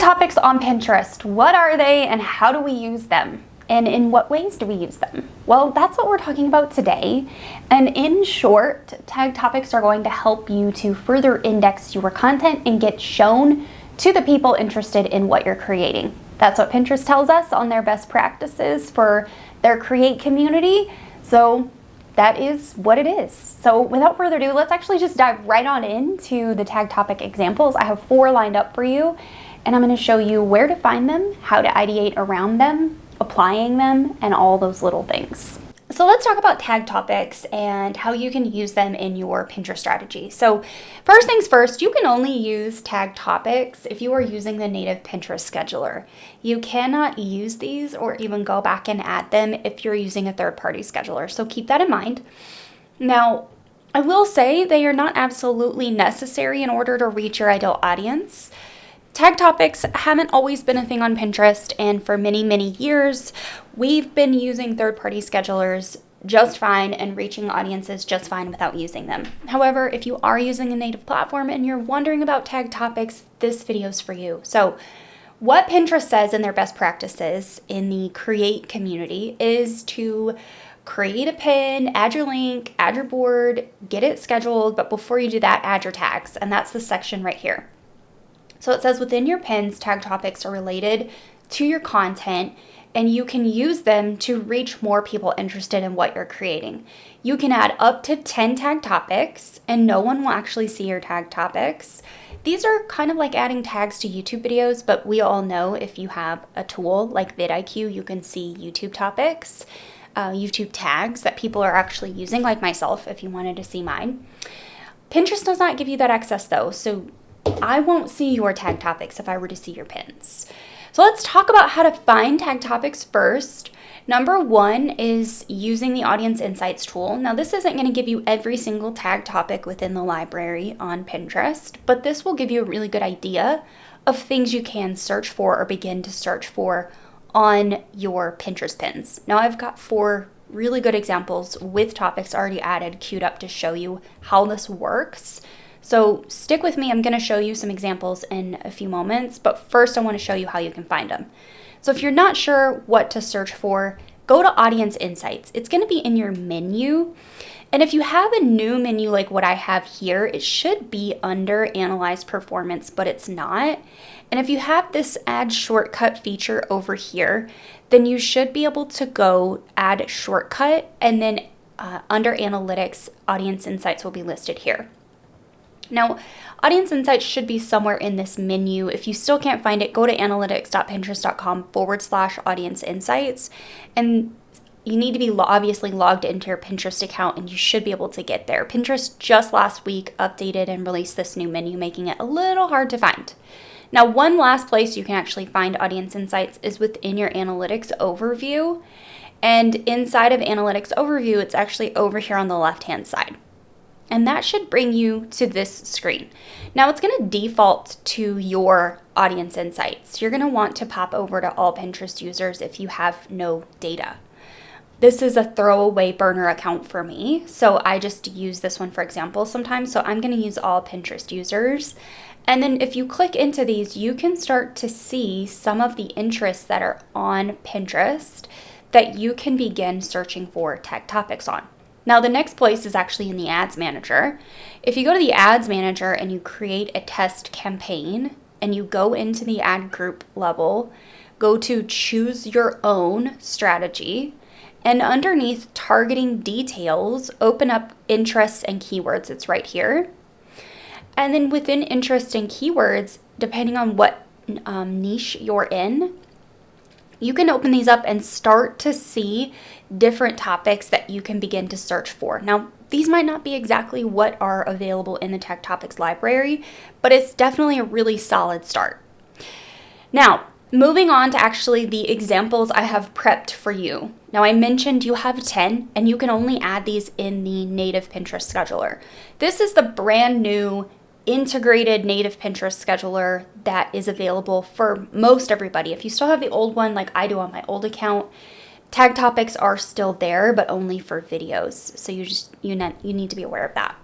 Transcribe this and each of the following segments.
topics on Pinterest. What are they and how do we use them? And in what ways do we use them? Well, that's what we're talking about today. And in short, tag topics are going to help you to further index your content and get shown to the people interested in what you're creating. That's what Pinterest tells us on their best practices for their Create community. So that is what it is. So without further ado, let's actually just dive right on into the tag topic examples. I have 4 lined up for you, and I'm going to show you where to find them, how to ideate around them, applying them, and all those little things. So let's talk about tag topics and how you can use them in your Pinterest strategy. So first things first, you can only use tag topics if you are using the native Pinterest scheduler. You cannot use these or even go back and add them if you're using a third-party scheduler. So keep that in mind. Now, I will say they are not absolutely necessary in order to reach your ideal audience. Tag topics haven't always been a thing on Pinterest, and for many, many years, we've been using third-party schedulers just fine and reaching audiences just fine without using them. However, if you are using a native platform and you're wondering about tag topics, this video is for you. So what Pinterest says in their best practices in the Create community is to create a pin, add your link, add your board, get it scheduled, but before you do that, add your tags, and that's the section right here. So it says within your pins, tag topics are related to your content, and you can use them to reach more people interested in what you're creating. You can add up to 10 tag topics, and no one will actually see your tag topics. These are kind of like adding tags to YouTube videos, but we all know if you have a tool like vidIQ, you can see YouTube topics, YouTube tags that people are actually using, like myself, if you wanted to see mine. Pinterest does not give you that access though, so I won't see your tag topics if I were to see your pins. So let's talk about how to find tag topics first. Number 1 is using the Audience Insights tool. Now this isn't going to give you every single tag topic within the library on Pinterest, but this will give you a really good idea of things you can search for or begin to search for on your Pinterest pins. Now I've got 4 really good examples with topics already added, queued up to show you how this works. So stick with me, I'm going to show you some examples in a few moments, but first I want to show you how you can find them. So if you're not sure what to search for, go to Audience Insights. It's going to be in your menu, and if you have a new menu like what I have here, it should be under Analyze Performance, but it's not. And if you have this Add Shortcut feature over here, then you should be able to go Add Shortcut, and then under Analytics, Audience Insights will be listed here. Now, Audience Insights should be somewhere in this menu. If you still can't find it, go to analytics.pinterest.com/audience insights, and you need to be obviously logged into your Pinterest account, and you should be able to get there. Pinterest just last week updated and released this new menu, making it a little hard to find. Now, one last place you can actually find Audience Insights is within your Analytics overview, and inside of Analytics overview, it's actually over here on the left-hand side. And that should bring you to this screen. Now it's going to default to your Audience Insights. You're going to want to pop over to all Pinterest users if you have no data. This is a throwaway burner account for me, so I just use this one for example sometimes. So I'm going to use all Pinterest users. And then if you click into these, you can start to see some of the interests that are on Pinterest that you can begin searching for tag topics on. Now, the next place is actually in the Ads Manager. If you go to the Ads Manager and you create a test campaign and you go into the ad group level, go to Choose Your Own Strategy, and underneath Targeting Details, open up Interests and Keywords. It's right here. And then within Interests and Keywords, depending on what niche you're in, you can open these up and start to see different topics that you can begin to search for. Now, these might not be exactly what are available in the Tag Topics library, but it's definitely a really solid start. Now, moving on to actually the examples I have prepped for you. Now, I mentioned you have 10, and you can only add these in the native Pinterest scheduler. This is the brand new integrated native Pinterest scheduler that is available for most everybody. If you still have the old one like I do on my old account, tag topics are still there, but only for videos. So you need to be aware of that.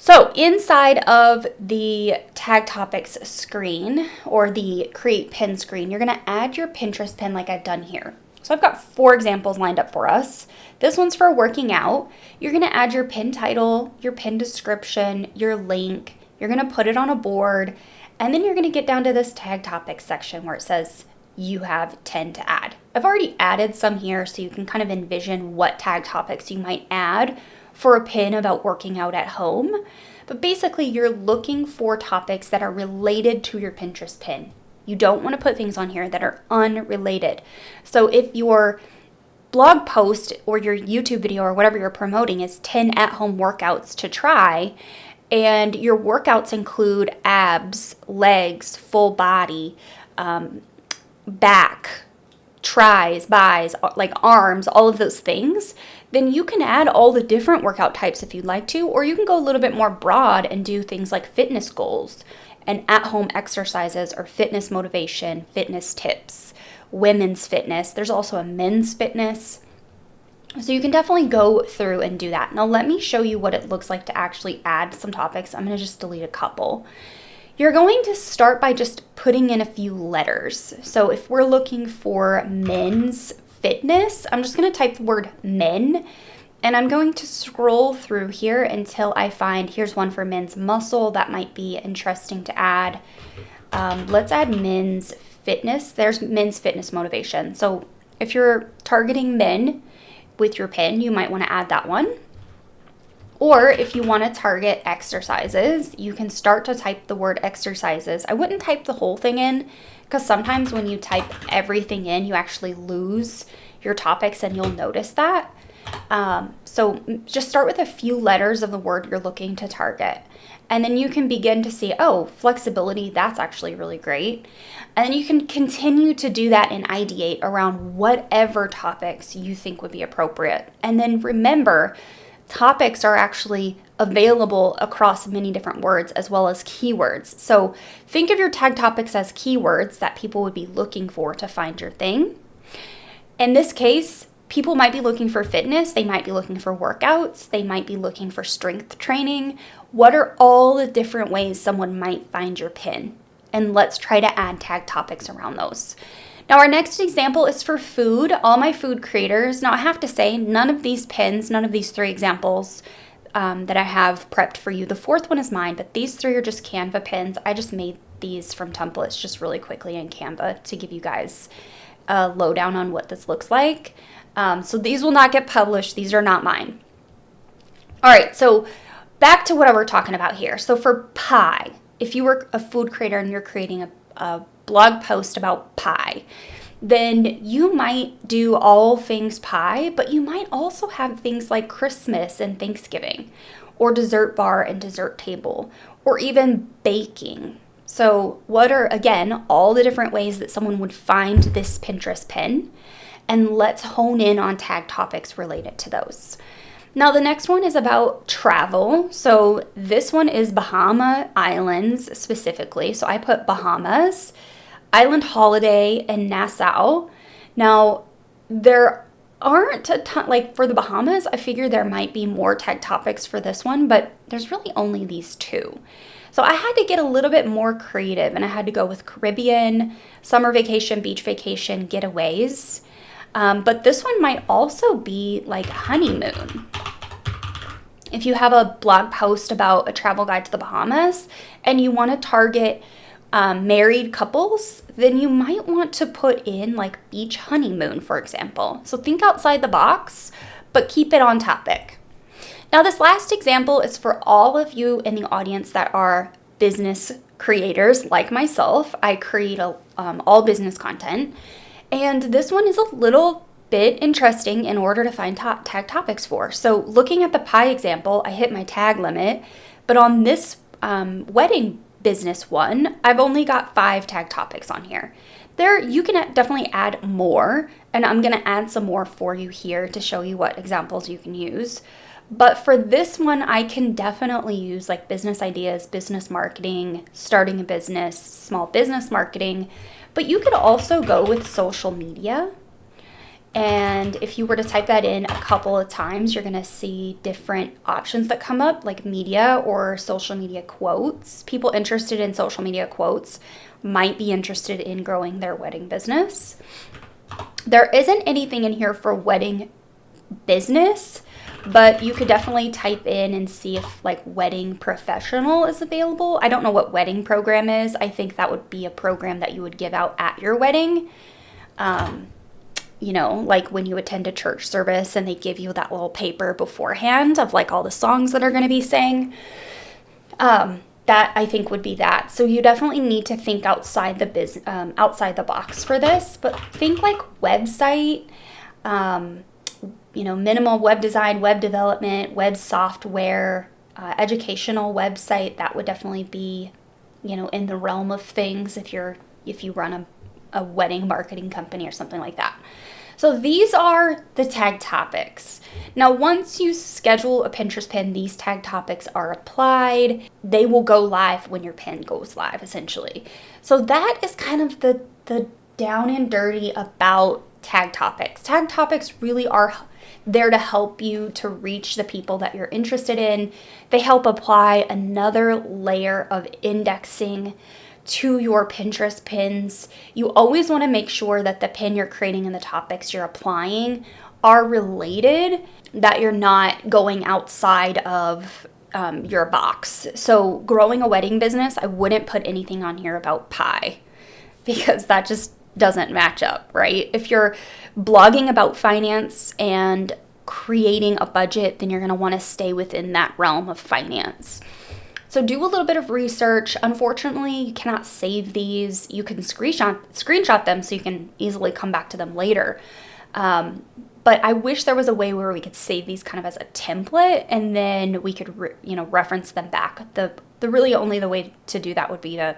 So inside of the tag topics screen or the create pin screen, you're going to add your Pinterest pin like I've done here. So I've got 4 examples lined up for us. This one's for working out. You're going to add your pin title, your pin description, your link. You're going to put it on a board, and then you're going to get down to this tag topics section where it says you have 10 to add. I've already added some here so you can kind of envision what tag topics you might add for a pin about working out at home. But basically, you're looking for topics that are related to your Pinterest pin. You don't want to put things on here that are unrelated. So if your blog post or your YouTube video or whatever you're promoting is 10 at-home workouts to try, and your workouts include abs, legs, full body, back, tries, buys, like arms, all of those things, then you can add all the different workout types if you'd like to, or you can go a little bit more broad and do things like fitness goals and at-home exercises or fitness motivation, fitness tips, women's fitness. There's also a men's fitness. So you can definitely go through and do that. Now let me show you what it looks like to actually add some topics. I'm going to just delete a couple. You're going to start by just putting in a few letters. So if we're looking for men's fitness, I'm just going to type the word men, and I'm going to scroll through here until I find, here's one for men's muscle. That might be interesting to add. Let's add men's fitness. There's men's fitness motivation. So if you're targeting men with your pin, you might want to add that one. Or if you want to target exercises, you can start to type the word exercises. I wouldn't type the whole thing in, because sometimes when you type everything in, you actually lose your topics and you'll notice that. So just start with a few letters of the word you're looking to target. And then you can begin to see, oh, flexibility, that's actually really great. And then you can continue to do that and ideate around whatever topics you think would be appropriate. And then remember, topics are actually available across many different words as well as keywords. So think of your tag topics as keywords that people would be looking for to find your thing. In this case, people might be looking for fitness, they might be looking for workouts, they might be looking for strength training. What are all the different ways someone might find your pin? And let's try to add tag topics around those. Now our next example is for food, all my food creators. Now I have to say, none of these pins, none of these 3 examples that I have prepped for you, the 4th one is mine, but these 3 are just Canva pins. I just made these from templates just really quickly in Canva to give you guys a lowdown on what this looks like. So these will not get published. These are not mine. All right, so back to what we're talking about here. So for pie, if you were a food creator and you're creating a blog post about pie, then you might do all things pie, but you might also have things like Christmas and Thanksgiving, or dessert bar and dessert table, or even baking. So what are, again, all the different ways that someone would find this Pinterest pin? And let's hone in on tag topics related to those. Now the next one is about travel. So this one is Bahama Islands specifically. So I put Bahamas, Island Holiday, and Nassau. Now there aren't a ton, like for the Bahamas, I figure there might be more tag topics for this one, but there's really only these 2. So I had to get a little bit more creative, and I had to go with Caribbean, summer vacation, beach vacation, getaways. But this one might also be like honeymoon. If you have a blog post about a travel guide to the Bahamas and you want to target married couples, then you might want to put in like beach honeymoon, for example. So think outside the box, but keep it on topic. Now this last example is for all of you in the audience that are business creators like myself. I create all business content. And this one is a little bit interesting in order to find tag topics for. So looking at the pie example, I hit my tag limit, but on this wedding business one, I've only got 5 tag topics on here. There, you can definitely add more, and I'm gonna add some more for you here to show you what examples you can use. But for this one, I can definitely use like business ideas, business marketing, starting a business, small business marketing, but you could also go with social media. And if you were to type that in a couple of times, you're gonna see different options that come up, like media or social media quotes. People interested in social media quotes might be interested in growing their wedding business. There isn't anything in here for wedding business, but you could definitely type in and see if like wedding professional is available. I don't know what wedding program is. I think that would be a program that you would give out at your wedding. You know, like when you attend a church service and they give you that little paper beforehand of like all the songs that are going to be sang. That I think would be that. So you definitely need to think outside the outside the box for this, but think like website, you know, minimal web design, web development, web software, educational website. That would definitely be, you know, in the realm of things if you run a wedding marketing company or something like that. So these are the tag topics. Now, once you schedule a Pinterest pin, these tag topics are applied. They will go live when your pin goes live, essentially. So that is kind of the down and dirty about tag topics. Tag topics really are there to help you to reach the people that you're interested in. They help apply another layer of indexing to your Pinterest pins. You always want to make sure that the pin you're creating and the topics you're applying are related, that you're not going outside of your box. So growing a wedding business, I wouldn't put anything on here about pie because that just doesn't match up, right? If you're blogging about finance and creating a budget, then you're going to want to stay within that realm of finance. So do a little bit of research. Unfortunately, you cannot save these. You can screenshot them so you can easily come back to them later. But I wish there was a way where we could save these kind of as a template and then we could reference them back. The really only the way to do that would be to,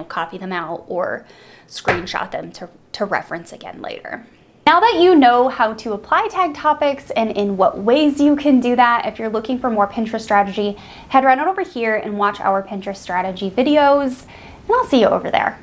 copy them out or screenshot them to reference again later. Now that you know how to apply tag topics and in what ways you can do that, if you're looking for more Pinterest strategy, head right on over here and watch our Pinterest strategy videos, and I'll see you over there.